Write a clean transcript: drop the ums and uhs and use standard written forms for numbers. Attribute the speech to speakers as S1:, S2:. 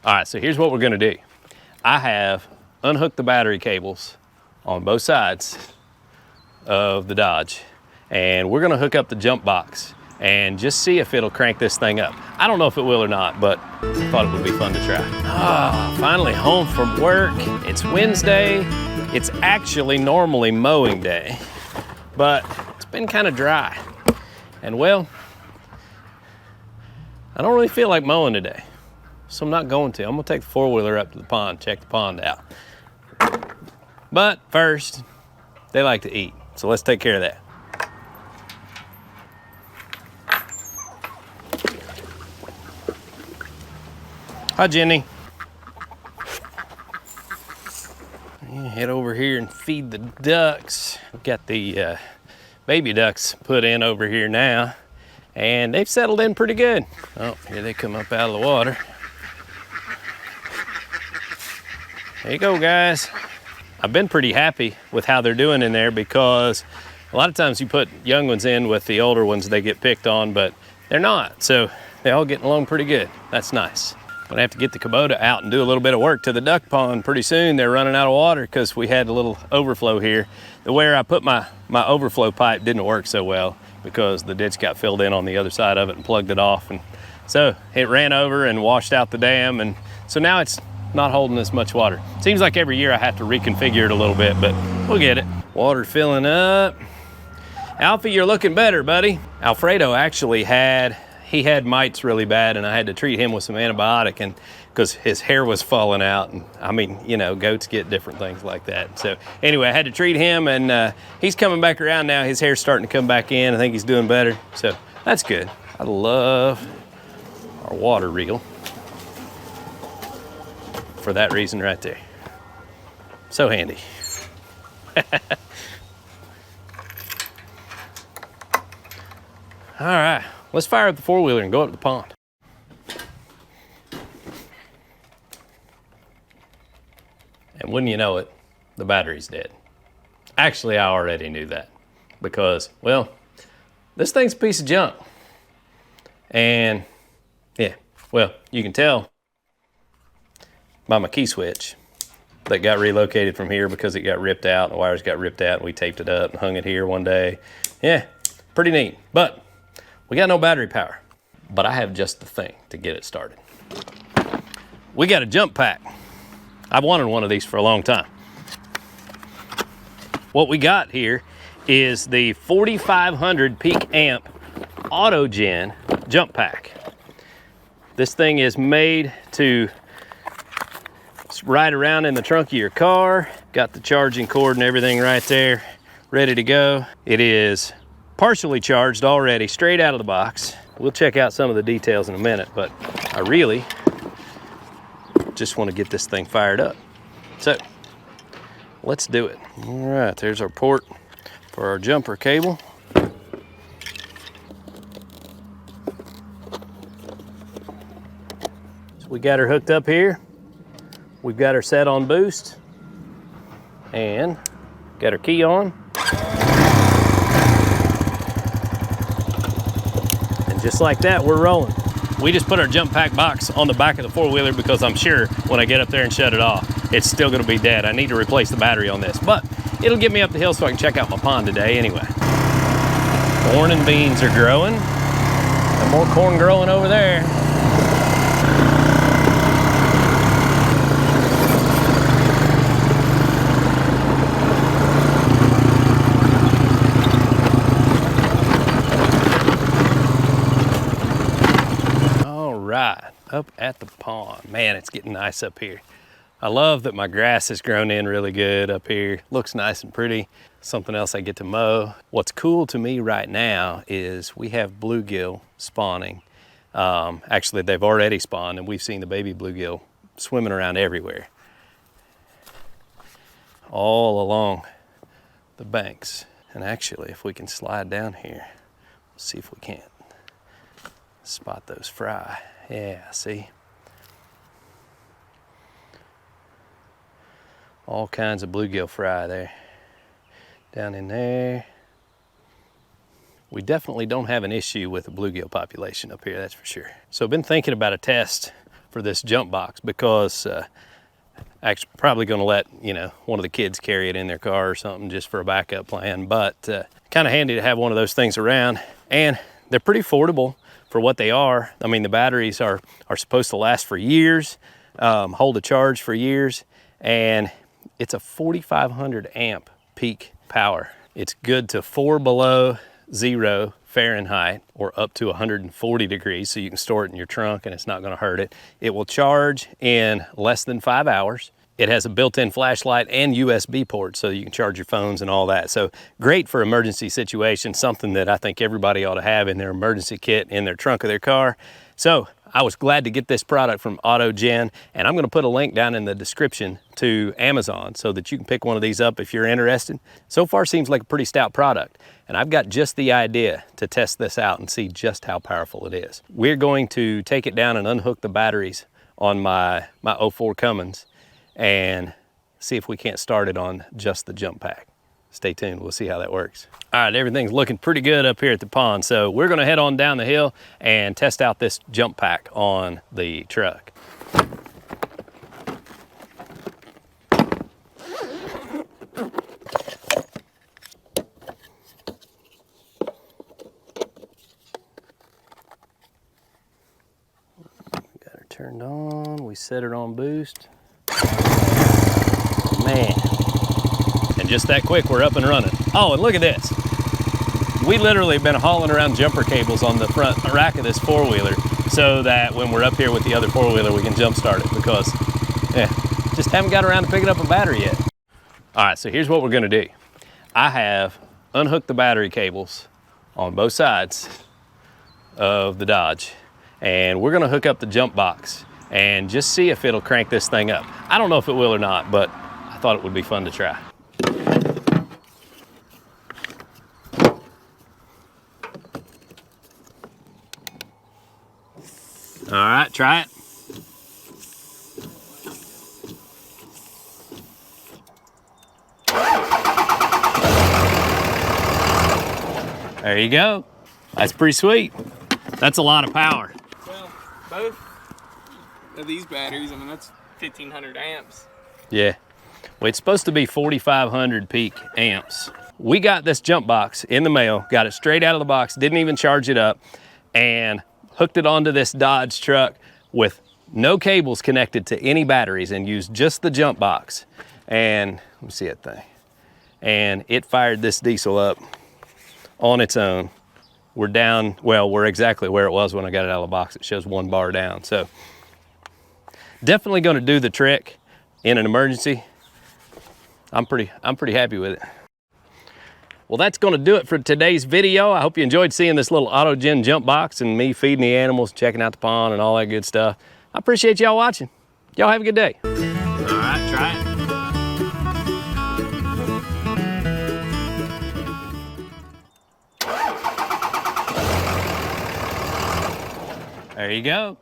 S1: All right, so here's what we're gonna do. I have unhooked the battery cables on both sides of the Dodge, and we're gonna hook up the jump box and just see if it'll crank this thing up. I don't know if it will or not, but I thought it would be fun to try. Finally home from work. It's Wednesday. It's actually normally mowing day, but it's been kind of dry. And well, I don't really feel like mowing today, so I'm not going to. I'm gonna take the four-wheeler up to the pond, check the pond out. But first, they like to eat, so let's take care of that. Hi, Jenny. Head over here and feed the ducks. We've got the baby ducks put in over here now, and they've settled in pretty good. Oh, here they come up out of the water. There you go, guys. I've been pretty happy with how they're doing in there because a lot of times you put young ones in with the older ones, they get picked on, but they're not. So they're all getting along pretty good. That's nice. Gonna have to get the Kubota out and do a little bit of work to the duck pond pretty soon. They're running out of water because we had a little overflow here. The where I put my overflow pipe didn't work so well because the ditch got filled in on the other side of it and plugged it off. And so it ran over and washed out the dam. And so now it's not holding as much water. Seems like every year I have to reconfigure it a little bit, but we'll get it. Water filling up. Alfie, you're looking better, buddy. Alfredo actually had mites really bad, and I had to treat him with some antibiotic, and because his hair was falling out. And I mean, you know, goats get different things like that. So anyway, I had to treat him, and he's coming back around now. His hair's starting to come back in. I think he's doing better. So that's good. I love our water reel for that reason right there. So handy. All right. Let's fire up the four-wheeler and go up the pond. And wouldn't you know it, the battery's dead. Actually, I already knew that because, well, this thing's a piece of junk. And yeah, well, you can tell by my key switch that got relocated from here because it got ripped out, the wires got ripped out, and we taped it up and hung it here one day. Yeah, pretty neat. But we got no battery power, but I have just the thing to get it started. We got a jump pack. I've wanted one of these for a long time. What we got here is the 4500 peak amp Autogen jump pack. This thing is made to ride around in the trunk of your car. Got the charging cord and everything right there, ready to go. It is partially charged already, straight out of the box. We'll check out some of the details in a minute, but I really just want to get this thing fired up. So let's do it. All right, there's our port for our jumper cable. So we got her hooked up here. We've got her set on boost and got her key on. Just like that, we're rolling. We just put our jump pack box on the back of the four-wheeler because I'm sure when I get up there and shut it off, it's still gonna be dead. I need to replace the battery on this, but it'll get me up the hill so I can check out my pond today anyway. Corn and beans are growing. Got more corn growing over there. Up at the pond. Man, it's getting nice up here. I love that my grass has grown in really good up here. Looks nice and pretty. Something else I get to mow. What's cool to me right now is we have bluegill spawning. Actually, they've already spawned, and we've seen the baby bluegill swimming around everywhere. All along the banks. And actually, if we can slide down here, let's see if we can't spot those fry. Yeah, see? All kinds of bluegill fry there. Down in there. We definitely don't have an issue with the bluegill population up here, that's for sure. So I've been thinking about a test for for this jump box because actually probably going to let, you know, one of the kids carry it in their car or something just for a backup plan. But kind of handy to have one of those things around, and they're pretty affordable for what they are. I mean, the batteries are supposed to last for years, hold a charge for years, and it's a 4,500 amp peak power. It's good to 4 below 0 Fahrenheit or up to 140 degrees, so you can store it in your trunk and it's not going to hurt it. It will charge in less than 5 hours. It has a built-in flashlight and USB port, so you can charge your phones and all that. So great for emergency situations, something that I think everybody ought to have in their emergency kit in their trunk of their car. So I was glad to get this product from Autogen, and I'm going to put a link down in the description to Amazon so that you can pick one of these up if you're interested. So far seems like a pretty stout product, and I've got just the idea to test this out and see just how powerful it is. We're going to take it down and unhook the batteries on my 04 Cummins and see if we can't start it on just the jump pack. Stay tuned, we'll see how that works. All right, everything's looking pretty good up here at the pond, so we're gonna head on down the hill and test out this jump pack on the truck. Got her turned on, we set it on boost. Man. And just that quick, we're up and running. Oh, and look at this. We literally have been hauling around jumper cables on the front rack of this four-wheeler so that when we're up here with the other four-wheeler, we can jump start it because, yeah, just haven't got around to picking up a battery yet. All right, so here's what we're gonna do. I have unhooked the battery cables on both sides of the Dodge, and we're gonna hook up the jump box and just see if it'll crank this thing up. I don't know if it will or not, but I thought it would be fun to try. All right, try it. There you go. That's pretty sweet. That's a lot of power.
S2: Well, both of these batteries, I mean, that's 1,500 amps.
S1: Yeah. Well, it's supposed to be 4,500 peak amps. We got this jump box in the mail, got it straight out of the box, didn't even charge it up, and hooked it onto this Dodge truck with no cables connected to any batteries and used just the jump box. And let me see that thing. And it fired this diesel up on its own. We're down, well, we're exactly where it was when I got it out of the box. It shows 1 bar down. So definitely gonna do the trick in an emergency. I'm pretty happy with it. Well, that's gonna do it for today's video. I hope you enjoyed seeing this little Autogen jump box and me feeding the animals, checking out the pond and all that good stuff. I appreciate y'all watching. Y'all have a good day. All right, try it. There you go.